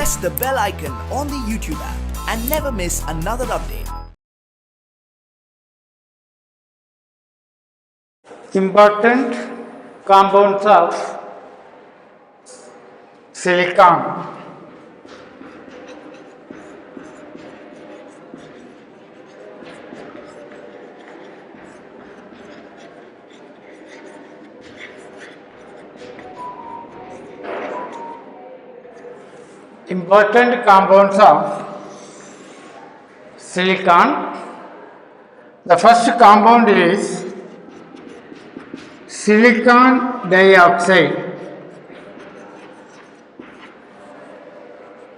press the bell icon on the YouTube app and never miss another update. Important compounds of silicon. Important compounds of silicon. The first compound is silicon dioxide.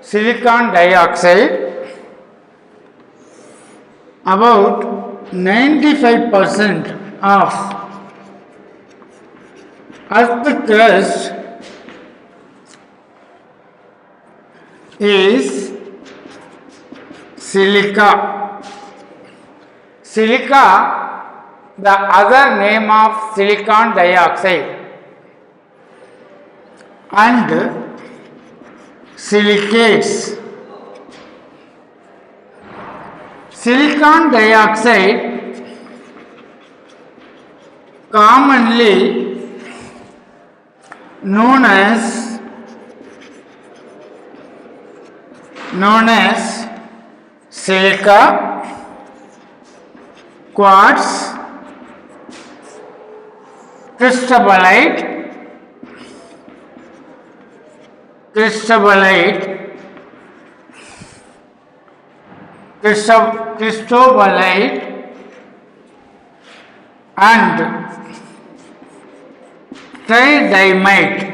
Silicon dioxide, about 95% of Earth crust is silica. Silica, the other name of silicon dioxide, and silicates. Silicon dioxide commonly known as silica, quartz, cristobalite, and tridymite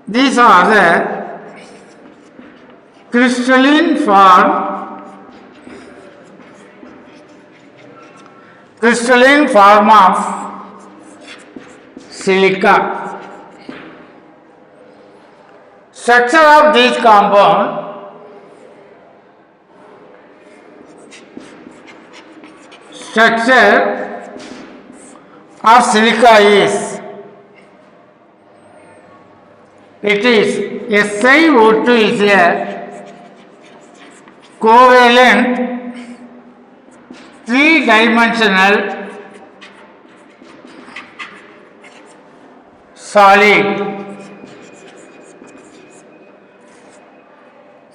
These are the crystalline form of silica. Structure of this compound. Structure of silica is, it is SiO2 is a covalent three-dimensional solid.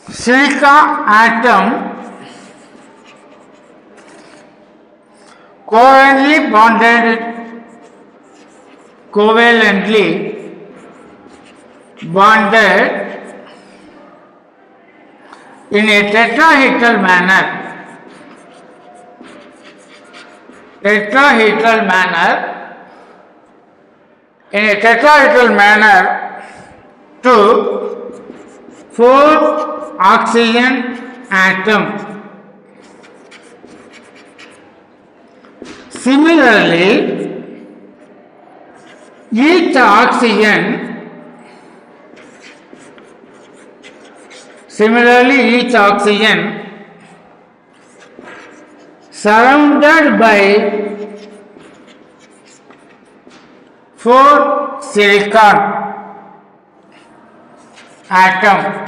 Silica atom covalently bonded in a tetrahedral manner. To 4 oxygen atom. Similarly, each oxygen surrounded by 4 silicon atom.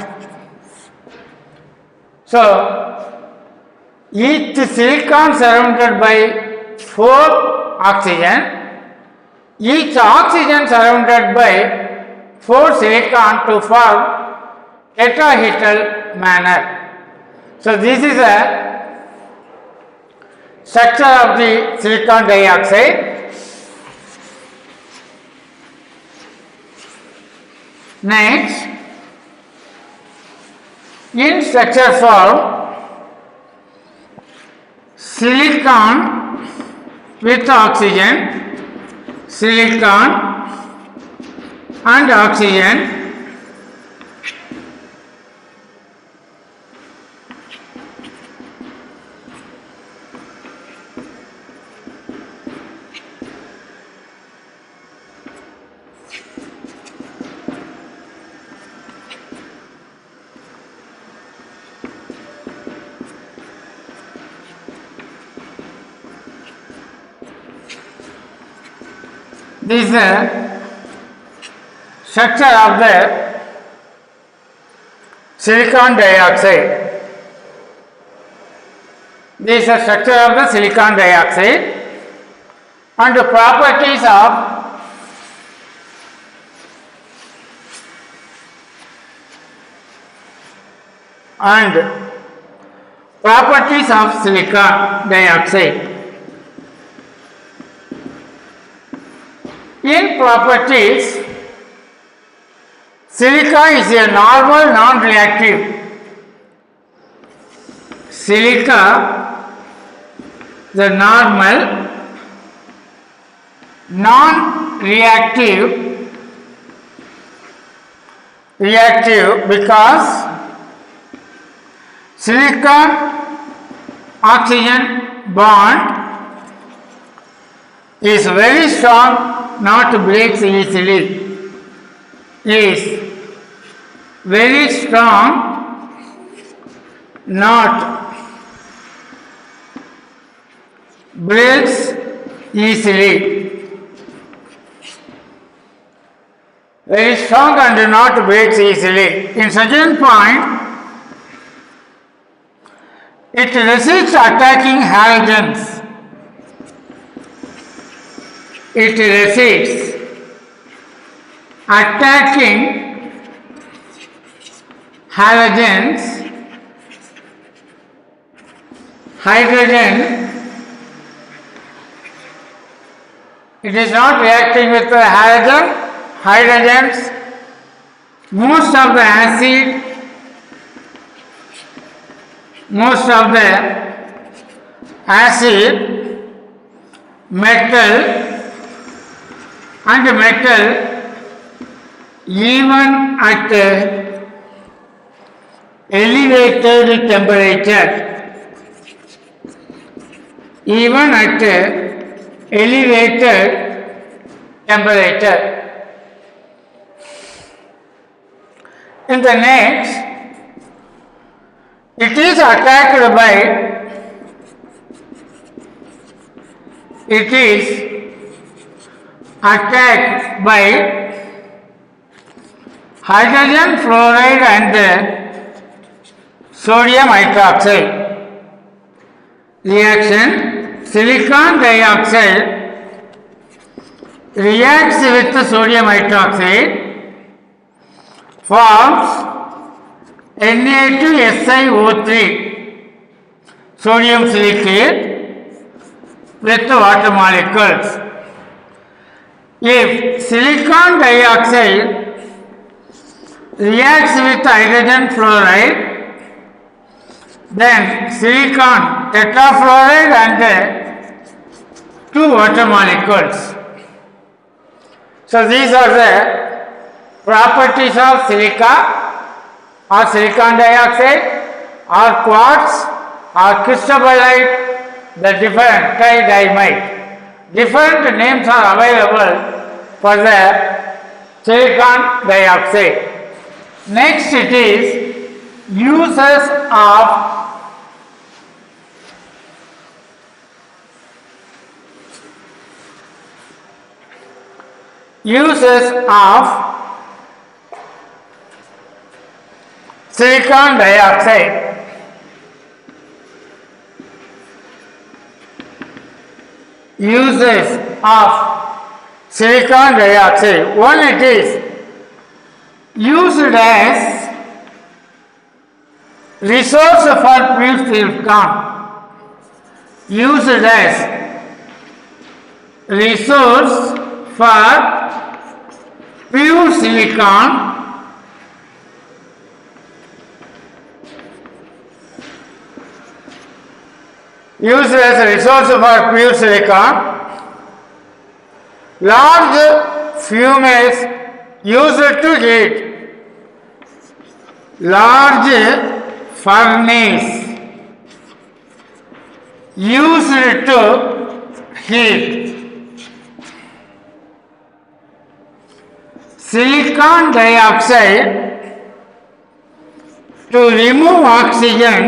So, each silicon surrounded by 4 oxygen, each oxygen surrounded by 4 silicon to form tetrahedral manner. So, this is a structure of the silicon dioxide. Next, in structure form, silicon with oxygen, silicon and oxygen, This is the structure of the silicon dioxide. This is the structure of the silicon dioxide and the properties of silicon dioxide. In properties, silica is a normal non-reactive. Silica, the normal non-reactive because silicon oxygen bond is very strong, not breaks easily. Is very strong, not breaks easily. Very strong and not breaks easily. In certain point, it resists attacking halogens. It resists attacking halogens, hydrogen. It is not reacting with the hydrogens. Most of the acid, metal and metal, even at elevated temperature, In the next, it is attacked by hydrogen fluoride and sodium hydroxide. Reaction: silicon dioxide reacts with the sodium hydroxide, forms Na2SiO3, sodium silicate, with the water molecules. If silicon dioxide reacts with hydrogen fluoride, then silicon tetrafluoride and 2 water molecules. So these are the properties of silica or silicon dioxide or quartz or cristobalite, the different tridymite. Different names are available for the silicon dioxide. Next it is uses of silicon dioxide. Uses of silicon dioxide. One, it is used as resource for pure silicon. Used as resource for pure silicon. Used as a resource for pure silicon. Large fumes used to heat. Large furnace used to heat. Silicon dioxide to remove oxygen,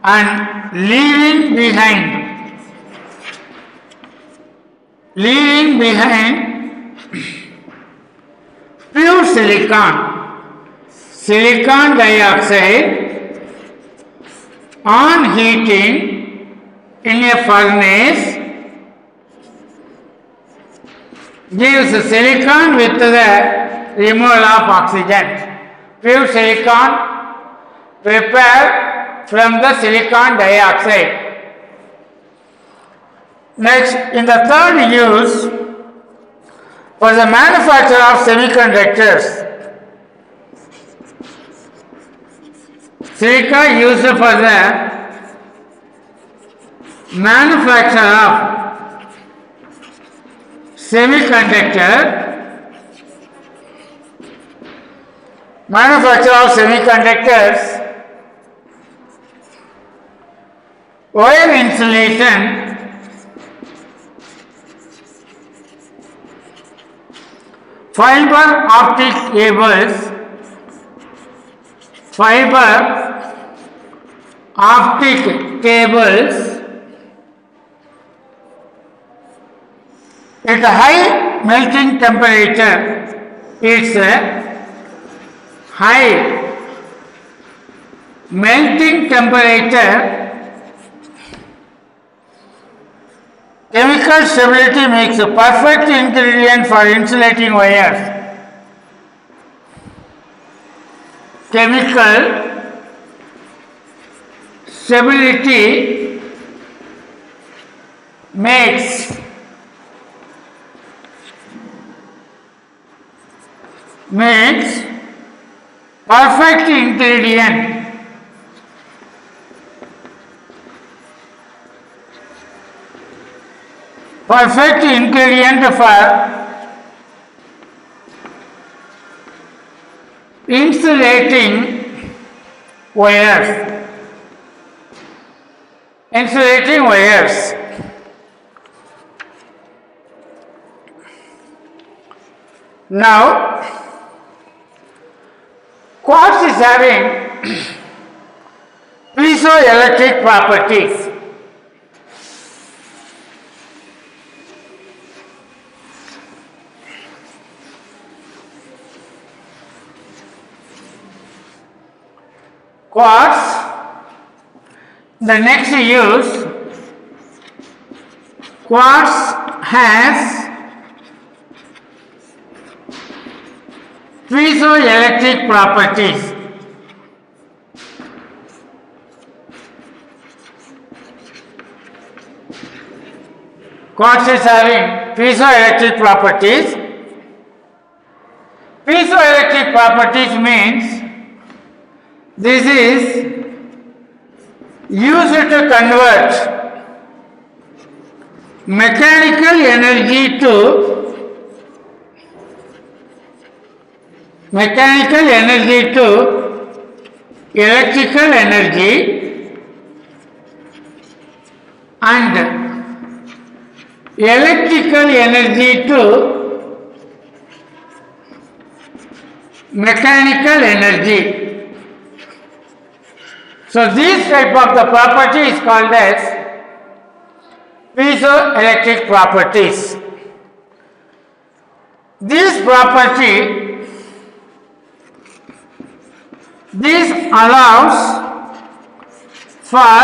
and leaving behind pure silicon dioxide on heating in a furnace gives silicon with the removal of oxygen. Pure silicon prepared from the silicon dioxide. Next, in the third use, for the manufacture of semiconductors, silica used for the manufacture of semiconductors, wire insulation, fiber optic cables, at a high melting temperature. It's a high melting temperature. Chemical stability makes a perfect ingredient for insulating wires. Chemical stability makes perfect ingredient for insulating wires. Now, quartz is having piezoelectric properties. Quartz, the next use, quartz has piezoelectric properties. Quartz is having piezoelectric properties. Piezoelectric properties means this is used to convert mechanical energy to electrical energy and electrical energy to mechanical energy. So this type of the property is called as piezoelectric properties. This allows for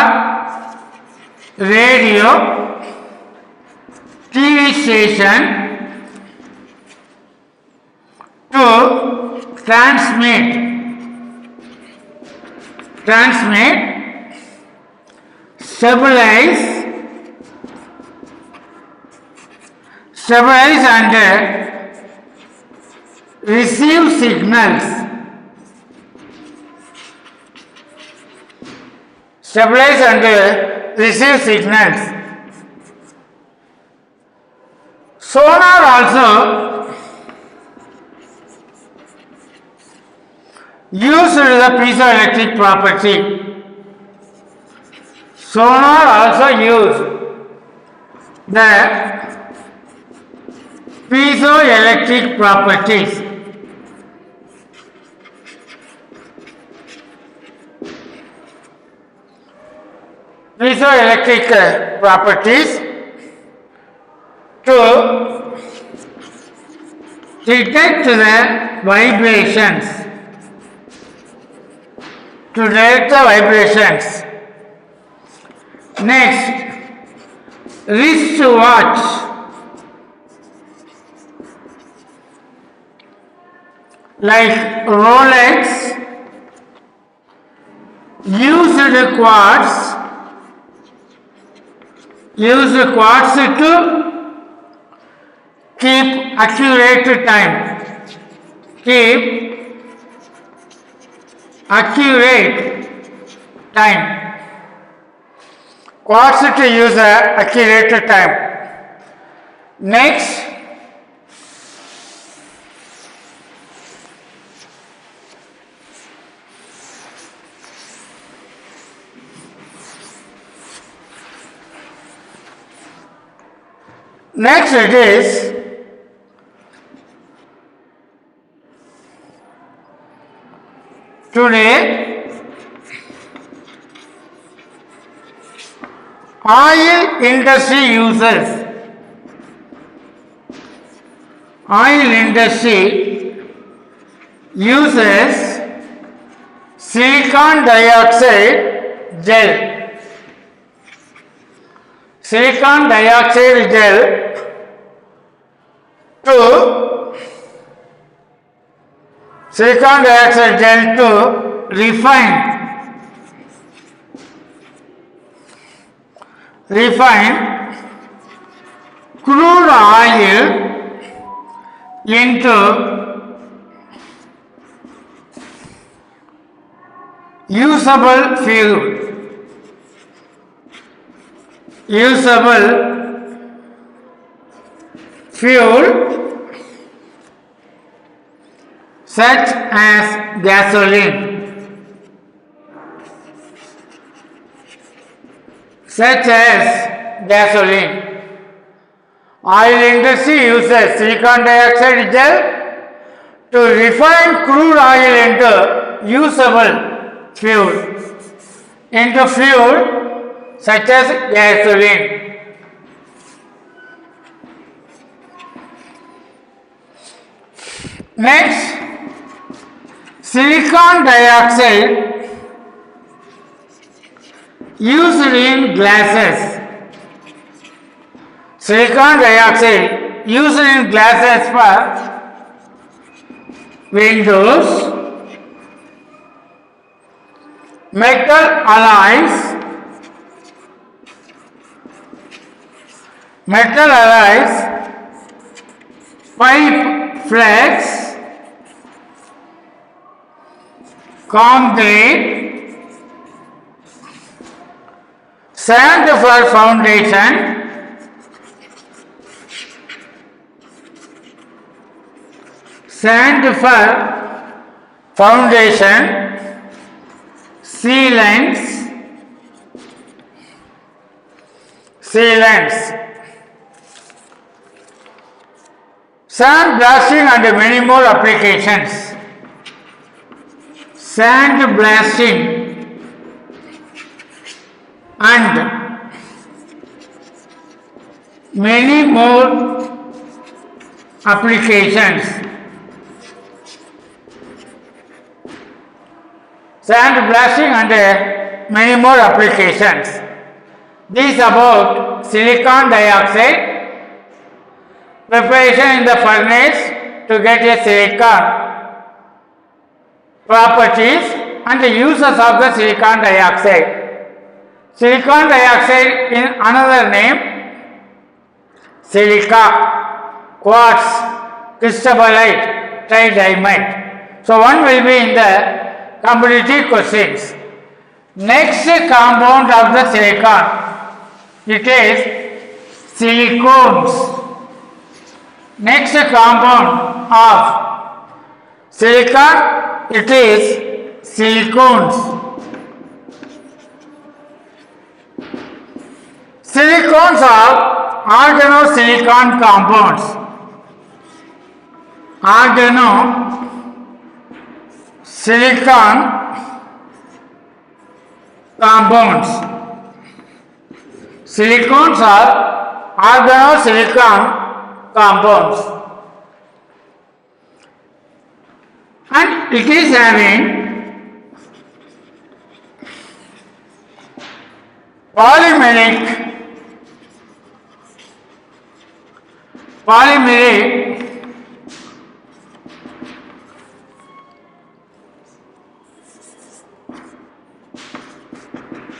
radio, TV station to transmit, stabilize and receive signals. Sonar also used the piezoelectric property. Sonar also use the piezoelectric properties. piezoelectric properties to detect the vibrations. To detect the vibrations. Next, wristwatch. Like Rolex, used quartz to keep accurate time. Keep accurate time. Quartz to use accurate time. Next, it is today oil industry uses silicon dioxide gel. Silicon dioxide gel to refine crude oil into usable fuel. Such as gasoline. Oil industry uses silicon dioxide gel to refine crude oil into usable fuel, such as gasoline. Next, silicon dioxide used in glasses. Silicon dioxide used in glasses for windows, metal alloys, pipe flex, concrete, sand for foundation, sealants, sand blasting and many more applications. Sand blasting and many more applications. This about silicon dioxide, preparation in the furnace to get a silicon properties and the uses of the silicon dioxide. Silicon dioxide in another name, silica, quartz, cristobalite, tridymite. So one will be in the competitive questions. Next compound of the silicon, it is silicones. Next compound of silicon, it is silicones. Silicones are organosilicon compounds. Organosilicon compounds. Silicones are organosilicon compounds, and it is having polymeric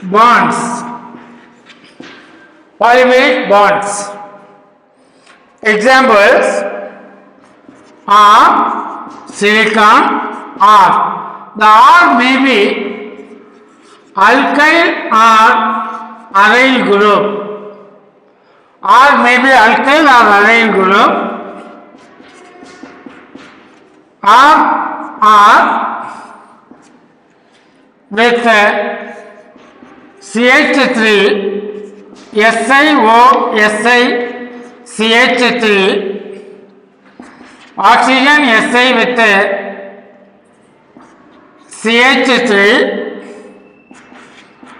bonds. Polymeric bonds. Examples are silicon or the R may be alkyl or aryl group. R may be alkyl or aryl group. R with CH3 SiO CH3 oxygen Si with CH3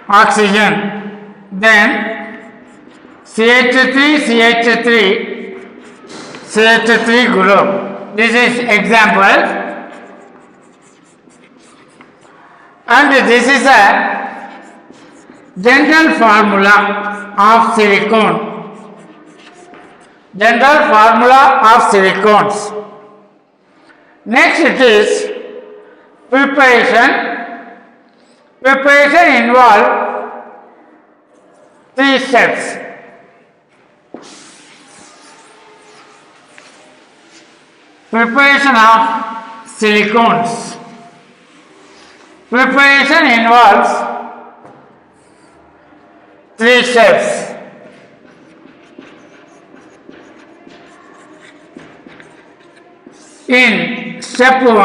oxygen, then CH3 group. This is example, and this is a general formula of silicone. General formula of silicones. Next it is preparation. Preparation involves 3 steps. Preparation of silicones. Preparation involves 3 steps. In step 1,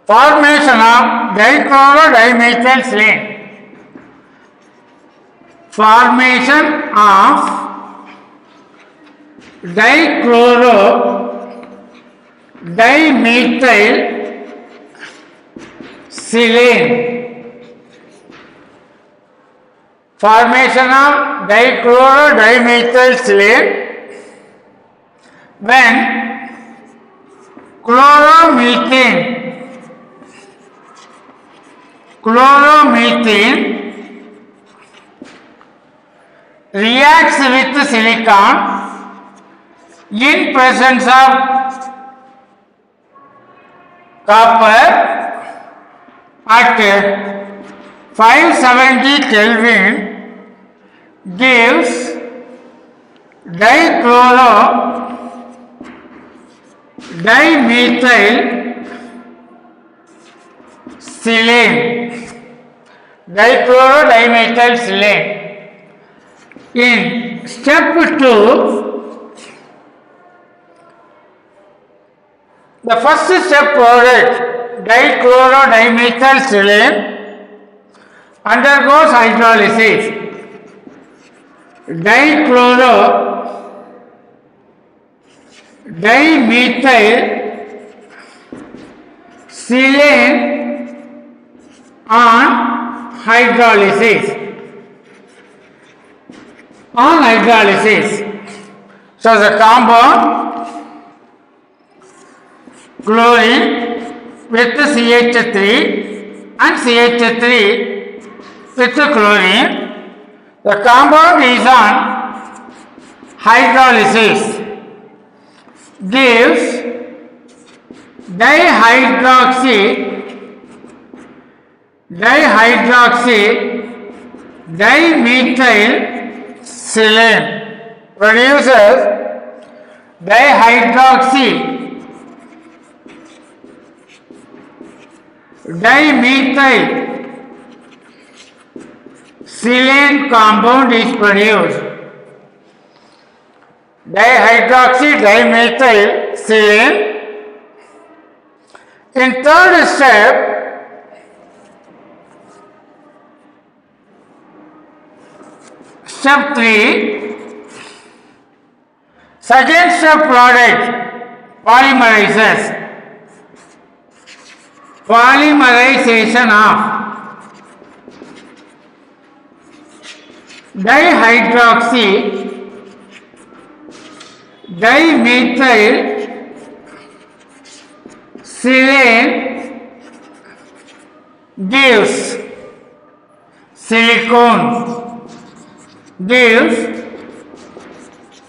formation of dichlorodimethyl. Formation of dichlorodimethyl. Formation of dichlorodimethyl when chloromethane reacts with silicon in presence of copper at 570 Kelvin gives dichlorodimethyl. In step 2, the first step product dichlorodimethyl undergoes hydrolysis. Dichlorodimethyl on hydrolysis. So the compound chlorine with CH3 and CH3 with chlorine. The compound is on hydrolysis, gives dimethylsilane, produces dimethylsilane compound is produced. Dimethylsilane. In third step, step 3, second step product polymerization of dihydroxy dimethyl silane gives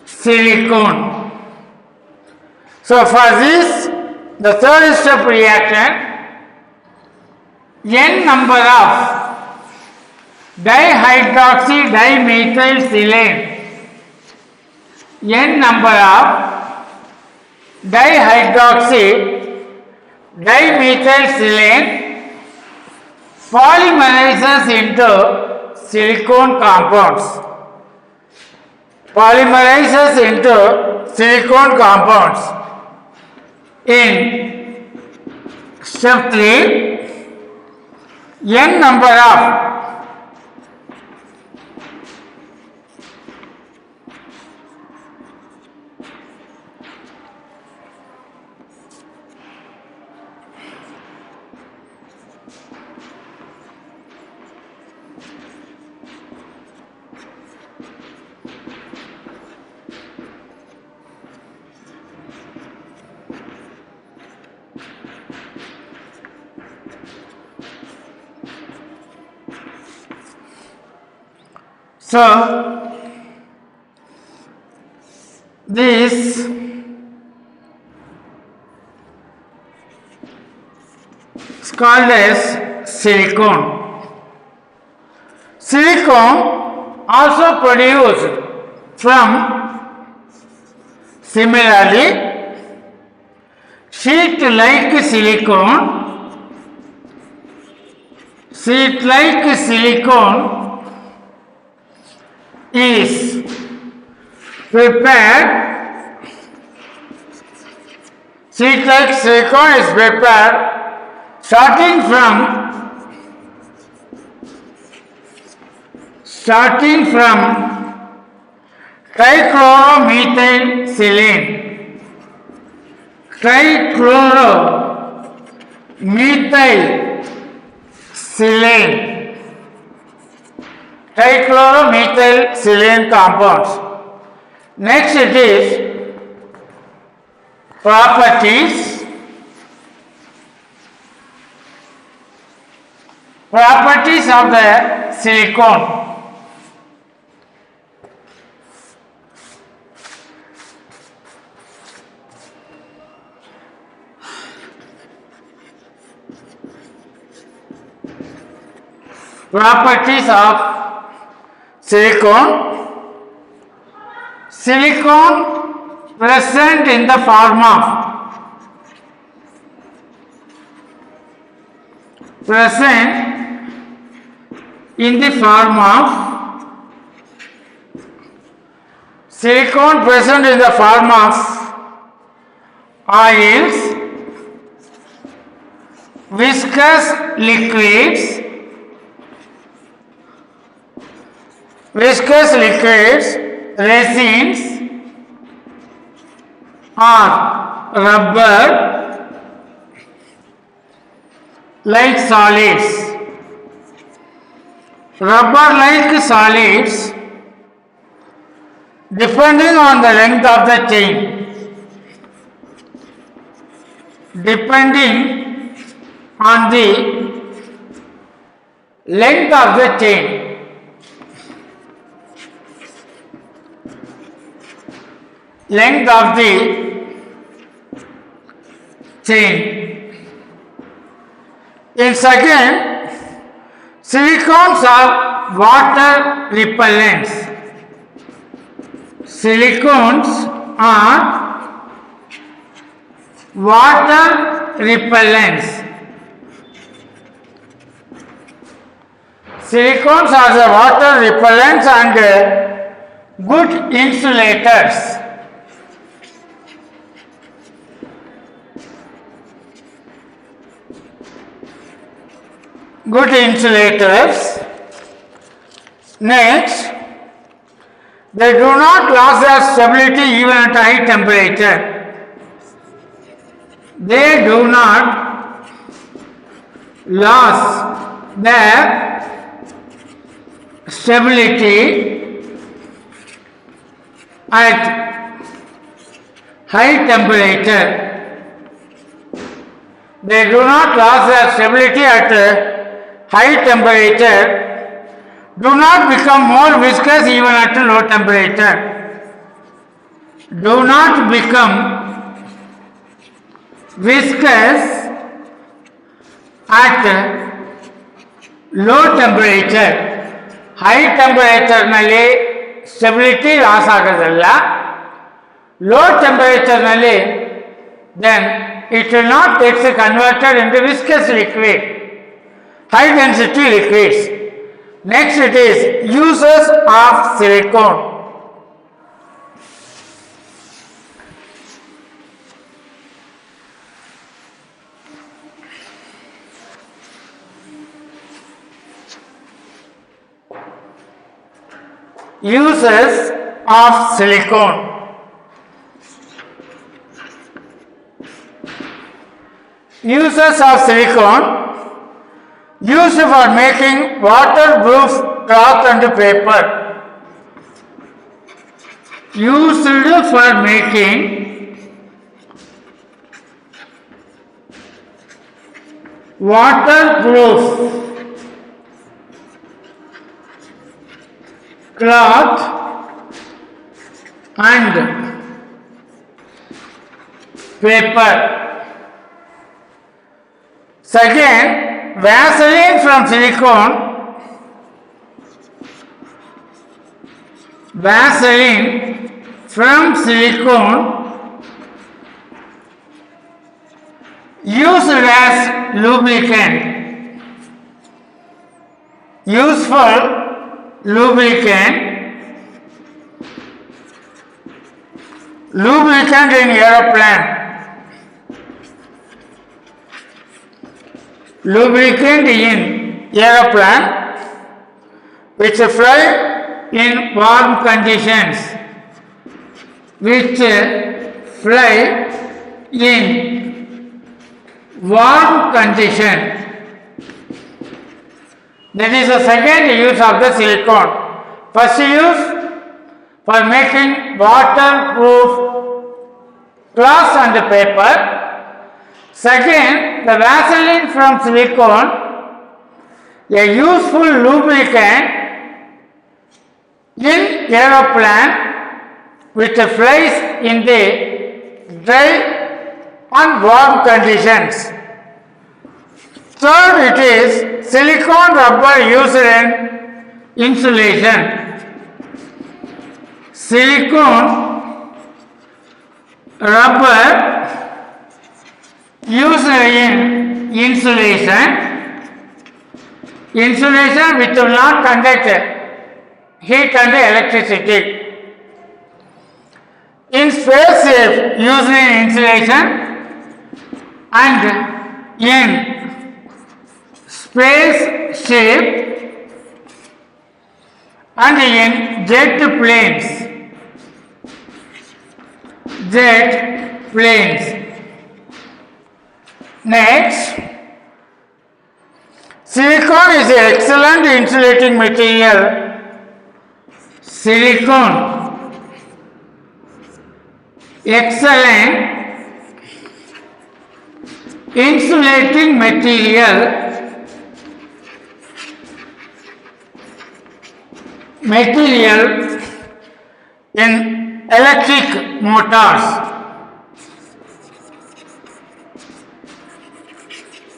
silicone. So for this, the third step reaction, n number of dihydroxy dimethyl silane, n number of dihydroxy dimethyl silane polymerizes into silicone compounds. In step 3, n number of so this is called as silicone. Silicone also produced from similarly sheet-like silicone is prepared. Sheet-like silicone is prepared starting from trichloromethyl silane. Trichloromethyl silane compounds. Next it is properties of the silicone. Properties of silicone. Silicone present in the form of silicone present in the form of oils, viscous liquids, resins, or rubber like solids. Rubber-like solids depending on the length of the chain. In second, silicones are water repellents. Silicones are water repellents. Silicones are the water repellents and good insulators. Next, they do not lose their stability even at high temperature. They do not lose their stability at high temperature. They do not lose their stability at high temperature, do not become more viscous even at low temperature. Do not become viscous at low temperature. High temperature ನಲ್ಲಿ stability loss ಆಗೋದಿಲ್ಲ. Low temperature ನಲ್ಲಿ then it will not get converted into viscous liquid, high density liquids. Next it is uses of silicone. Uses of silicone. Uses of silicone used for making waterproof cloth and paper. Used for making waterproof cloth and paper. Second, Vaseline from silicone. Vaseline from silicone used as lubricant. Useful lubricant. Lubricant in aeroplane. Lubricant in aeroplane which fly in warm conditions. Which fly in warm condition. That is the second use of the silicone. First use for making waterproof cloth and paper. Second, the Vaseline from silicone, a useful lubricant in aeroplane which flies in the dry and warm conditions. Third, it is silicone rubber used in insulation. Silicone rubber used in insulation. Insulation which will not conduct heat and electricity. In spaceship used in insulation and in spaceship and in jet planes. Jet planes. Next, silicone is an excellent insulating material. Silicone, excellent insulating material. Material in electric motors.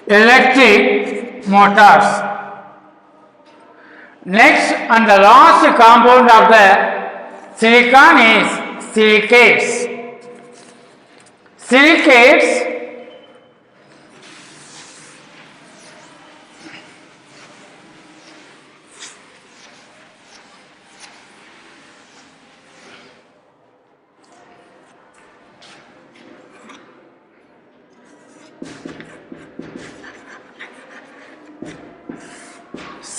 Electric motors. Next and the last compound of the silicon is silicates. Silicates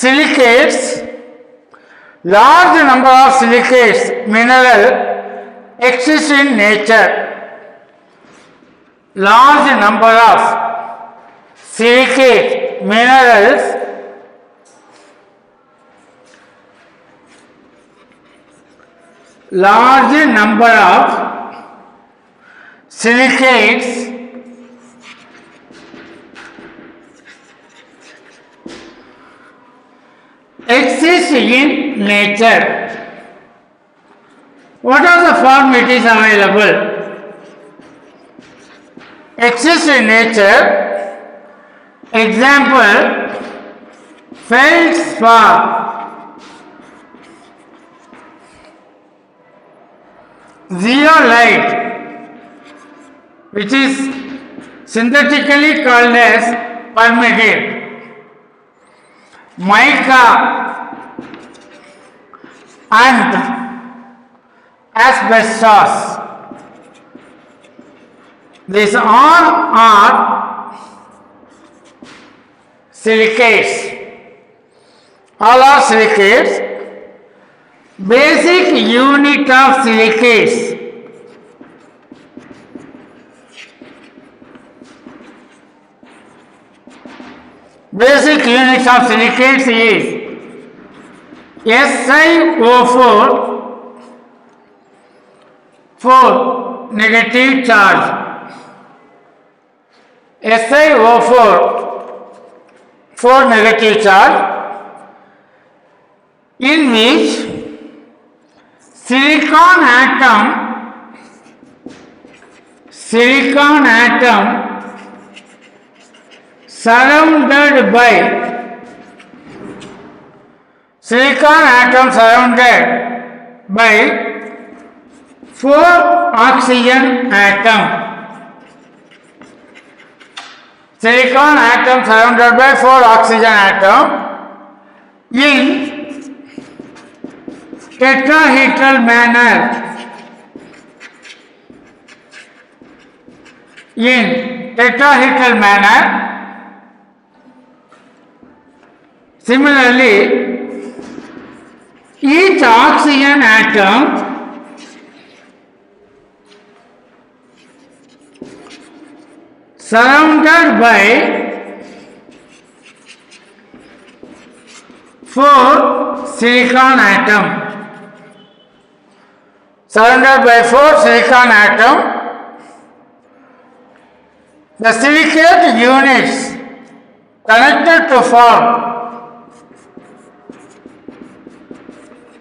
silicates, large number of silicates mineral exist in nature. Large number of silicate minerals large number of silicates exist in nature. What are the form it is available? Exist in nature. Example, feldspar, zeolite, which is synthetically called as permangate, mica and asbestos. These all are silicates. All are silicates. Basic unit of silicates. Basic unit of silicates is SiO4 4 negative charge. SiO4 4 negative charge, in which silicon atom surrounded by 4 oxygen atom. Silicon atom surrounded by 4 oxygen atom in tetrahedral manner. Similarly, each oxygen atom surrounded by 4 silicon atom. Surrounded by 4 silicon atom. The silicate units connected to form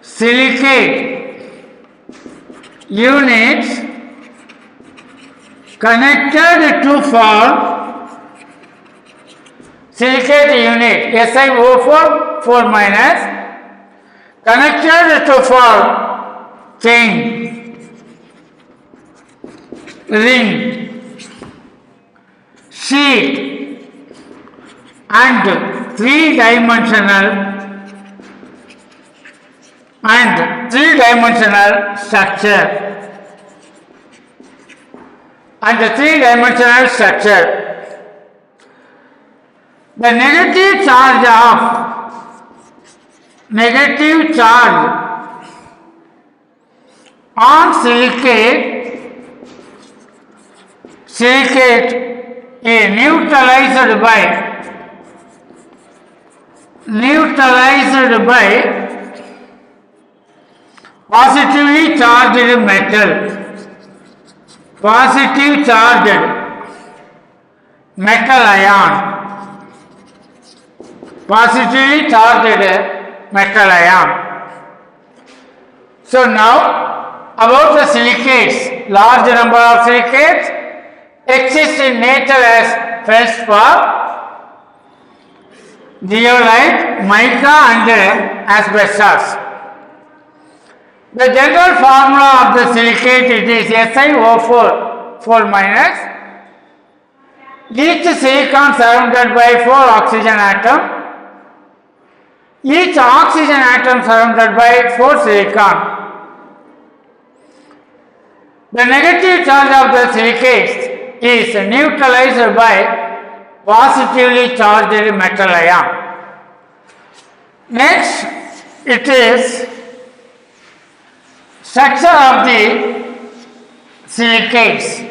silicate units connected to form silicate unit SiO4 4 minus connected to form chain, ring, sheet and three-dimensional structure. The negative charge on silicate is neutralized by positively charged metal. Positive charged metal ion. Positively charged metal ion. So now about the silicates. Large number of silicates exist in nature as feldspar, zeolite, mica and asbestos. The general formula of the silicate it is SiO4 4 minus. Each silicon surrounded by 4 oxygen atom. Each oxygen atom surrounded by 4 silicon. The negative charge of the silicates is neutralized by positively charged metal ion. Next, it is structure of the silicates.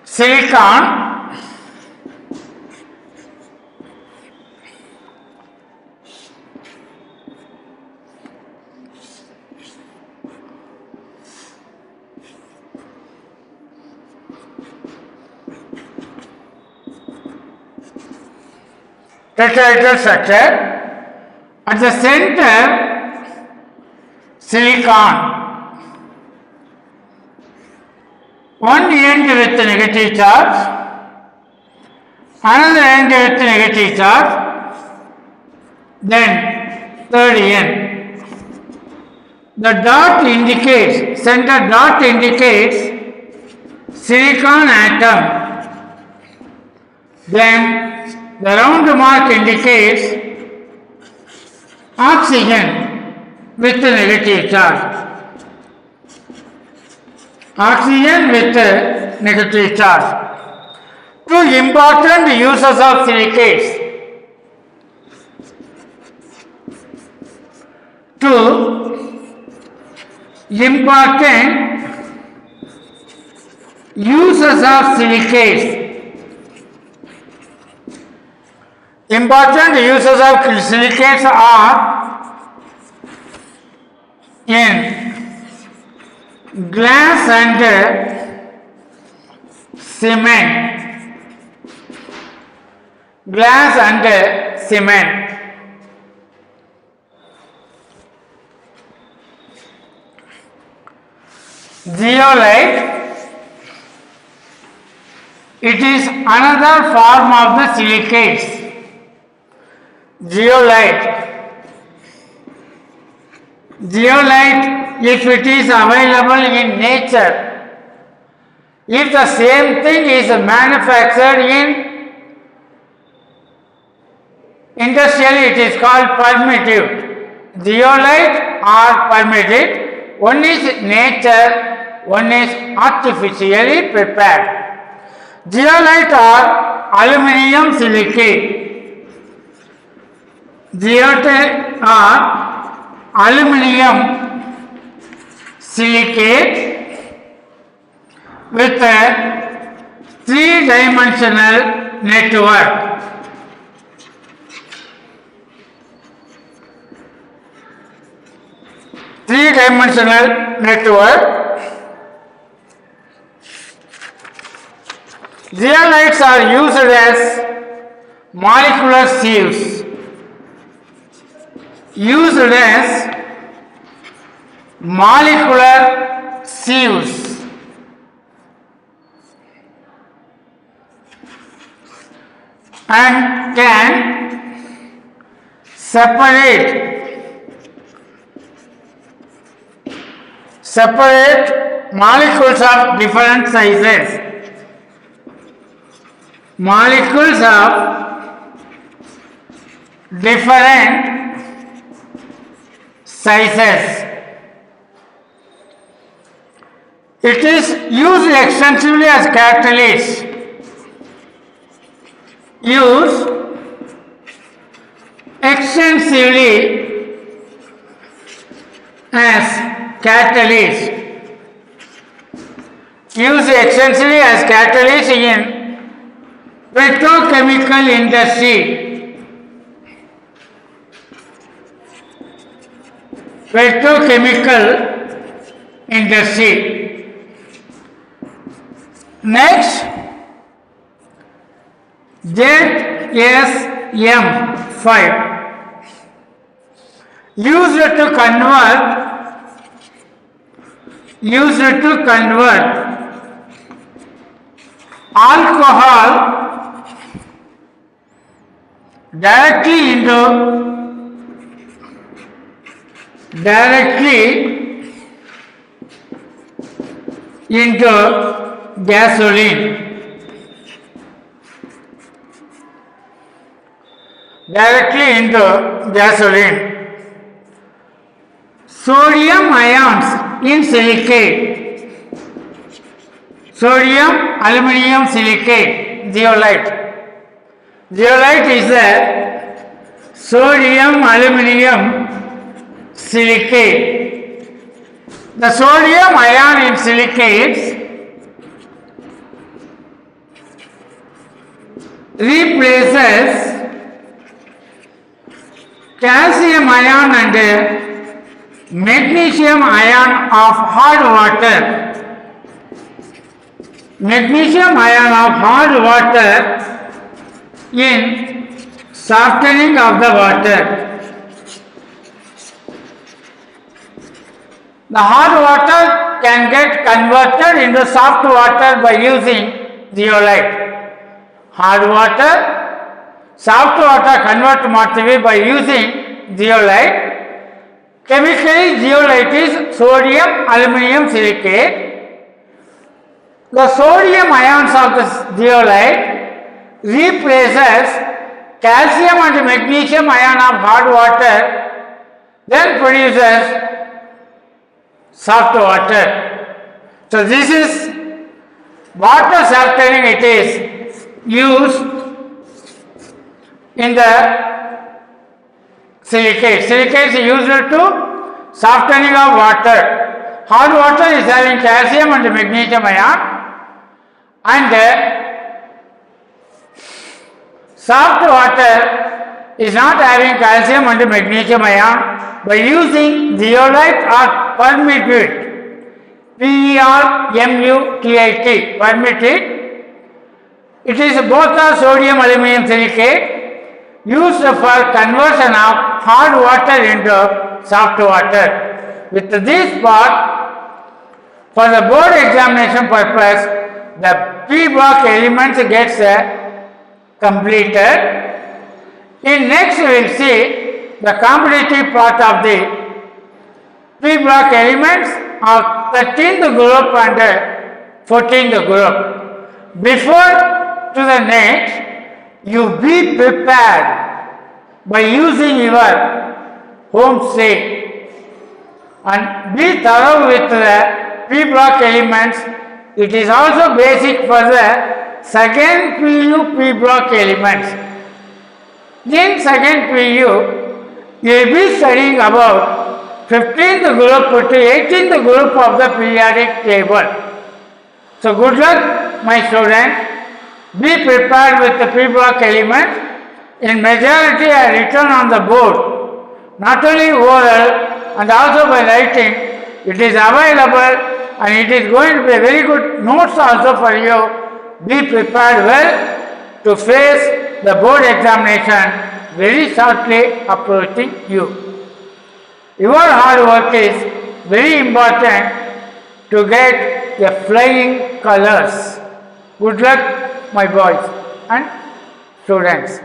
Silicon tetrahedral structure. At the center, silicon. One end with negative charge, another end with negative charge, then third end. The dot indicates, center dot indicates silicon atom. Then the round mark indicates oxygen with the negative charge. Oxygen with the negative charge. Two important uses of silicates. Two important uses of silicates. Important uses of silicates are in glass and cement. Glass and cement. Zeolite. It is another form of the silicates. Zeolite. Zeolite, if it is available in nature, if the same thing is manufactured in industrially, it is called permitted. Zeolite or permitted, one is nature, one is artificially prepared. Zeolite or aluminium silicate. Zeolite or aluminium silicate with a three-dimensional network. Three-dimensional network. Zeolites are used as molecular sieves. Used as molecular sieves. And can separate molecules of different sizes. Molecules of different sizes. It is used extensively as catalyst. Used extensively as catalyst. Used extensively as catalyst in petrochemical industry. Petrochemical industry. Next, ZSM5 used to convert alcohol directly into gasoline. Directly into gasoline. Sodium ions in silicate. Sodium aluminum silicate, zeolite. Zeolite is a sodium aluminum silicate. The sodium ion in silicates replaces calcium ion and magnesium ion of hard water. Magnesium ion of hard water in softening of the water. The hard water can get converted into soft water by using zeolite. Hard water, soft water convert ಮಾಡ್ತೀವಿ by using zeolite. Chemically, zeolite is sodium aluminum silicate. The sodium ions of the zeolite replaces calcium and magnesium ion of hard water, then produces soft water. So this is water softening. It is used in the silicate. Silicate is used to softening of water. Hard water is having calcium and magnesium ion, and soft water is not having calcium and magnesium ion. By using zeolite or permethate, PERMUTAT, permethate, it is both a sodium aluminum silicate used for conversion of hard water into soft water. With this part, for the board examination purpose, the P block elements gets completed. In next we will see the competitive part of the P block elements are 13th group and 14th group. Before to the next, you be prepared by using your home state and be thorough with the P block elements. It is also basic for the second PU P block elements. In second PU, you will be studying about 15th group to 18th group of the periodic table. So good luck, my students. Be prepared with the P block elements. In majority are written on the board, not only oral and also by writing. It is available and it is going to be a very good notes also for you. Be prepared well to face the board examination very shortly approaching you. Your hard work is very important to get the flying colors. Good luck, my boys and students.